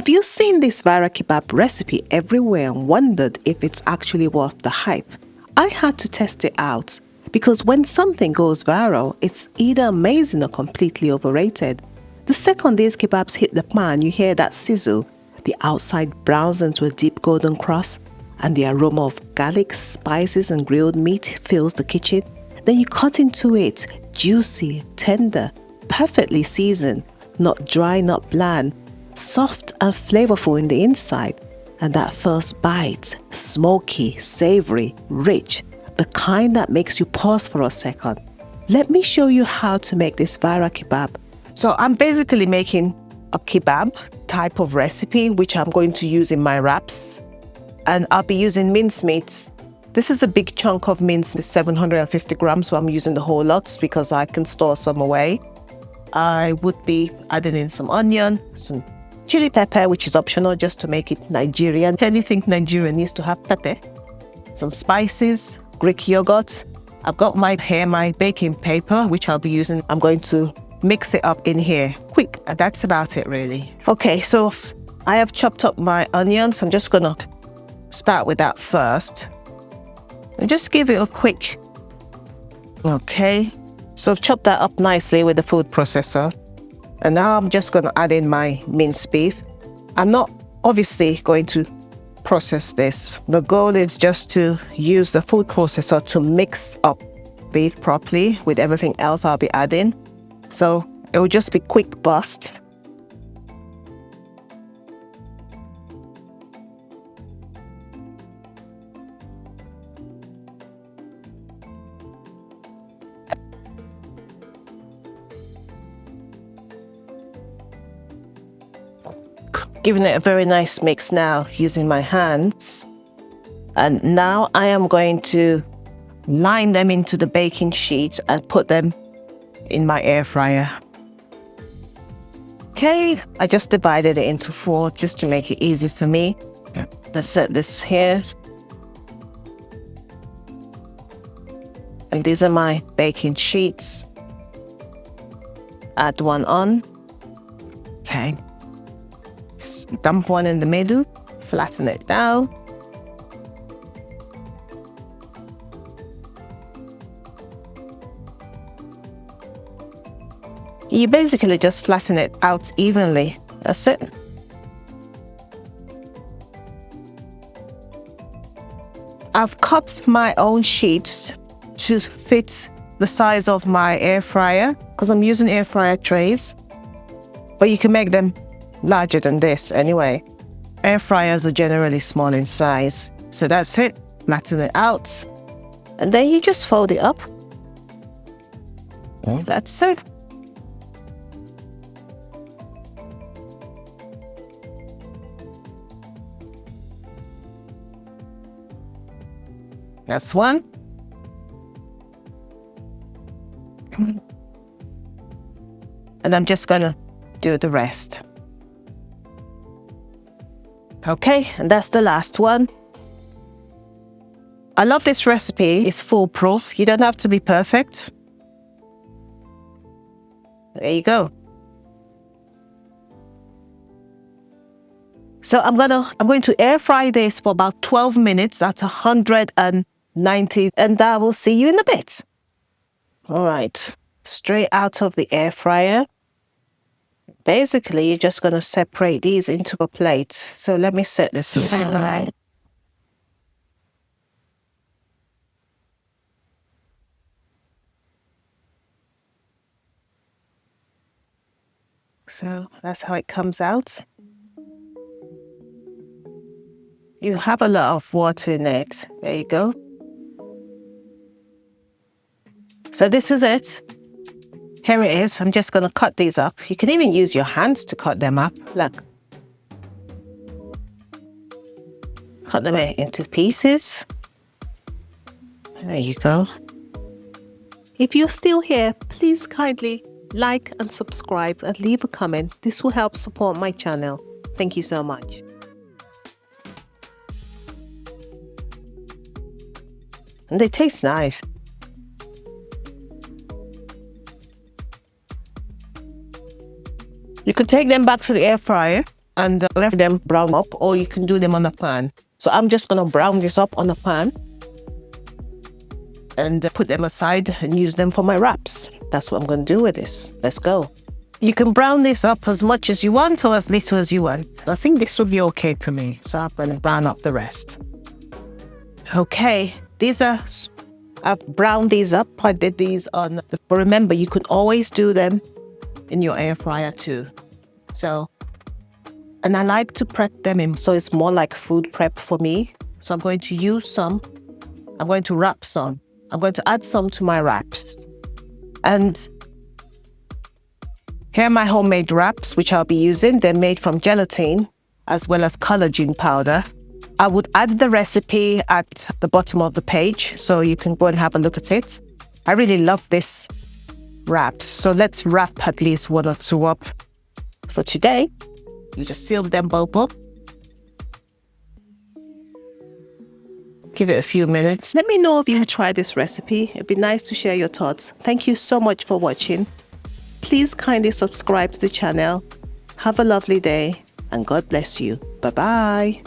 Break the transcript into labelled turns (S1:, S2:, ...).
S1: Have you seen this viral kebab recipe everywhere and wondered if it's actually worth the hype? I had to test it out because when something goes viral, it's either amazing or completely overrated. The second these kebabs hit the pan, you hear that sizzle, the outside browns into a deep golden crust, and the aroma of garlic, spices and grilled meat fills the kitchen. Then you cut into it, juicy, tender, perfectly seasoned, not dry, not bland, soft and flavorful in the inside. And that first bite, smoky, savory, rich, the kind that makes you pause for a second. Let me show you how to make this viral kebab. So I'm basically making a kebab type of recipe, which I'm going to use in my wraps. And I'll be using mincemeat. This is a big chunk of mince, 750 grams, so I'm using the whole lot because I can store some away. I would be adding in some onion, some chili pepper, which is optional just to make it Nigerian. Anything Nigerian needs to have pepper. Some spices, Greek yogurt. I've got my baking paper, which I'll be using. I'm going to mix it up in here quick, and that's about it really. Okay, so I have chopped up my onions. I'm just gonna start with that first and just give it a quick. Okay, so I've chopped that up nicely with the food processor, and now I'm just gonna add in my minced beef. I'm not obviously going to process this. The goal is just to use the food processor to mix up beef properly with everything else I'll be adding. So it will just be quick bust. Giving it a very nice mix now using my hands. And now I am going to line them into the baking sheet and put them in my air fryer. Okay, I just divided it into 4 just to make it easy for me. Let's set this here. And these are my baking sheets. Add one on. Okay. Just dump one in the middle, flatten it down. You basically just flatten it out evenly. That's it. I've cut my own sheets to fit the size of my air fryer because I'm using air fryer trays, but you can make them larger than this anyway. Air fryers are generally small in size. So that's it. Flatten it out. And then you just fold it up. That's it. That's one. And I'm just gonna do the rest. Okay, and that's the last one. I love this recipe. It's foolproof. You don't have to be perfect. There you go. So I'm going to air fry this for about 12 minutes at 190, and I will see you in a bit. All right, straight out of the air fryer. Basically, you're just going to separate these into a plate. So let me set this aside. So that's how it comes out. You have a lot of water in it. There you go. So this is it. Here it is. I'm just going to cut these up. You can even use your hands to cut them up. Look. Cut them into pieces. There you go. If you're still here, please kindly like and subscribe and leave a comment. This will help support my channel. Thank you so much. And they taste nice. You could take them back to the air fryer and let them brown up, or you can do them on a pan. So I'm just gonna brown this up on a pan and put them aside and use them for my wraps. That's what I'm gonna do with this. Let's go. You can brown this up as much as you want or as little as you want. I think this will be okay for me, so I'm gonna brown up the rest. Okay, I've browned these up. I did these on, but remember, you could always do them in your air fryer too. So, and I like to prep them in, so it's more like food prep for me. So I'm going to use some, I'm going to wrap some, I'm going to add some to my wraps. And here are my homemade wraps, which I'll be using. They're made from gelatin as well as collagen powder. I would add the recipe at the bottom of the page, so you can go and have a look at it. I really love this wraps. So let's wrap at least 1 or 2 up for today. You just seal them both up. Give it a few minutes. Let me know if you tried this recipe. It'd be nice to share your thoughts. Thank you so much for watching. Please kindly subscribe to the channel. Have a lovely day and God bless you. Bye-bye.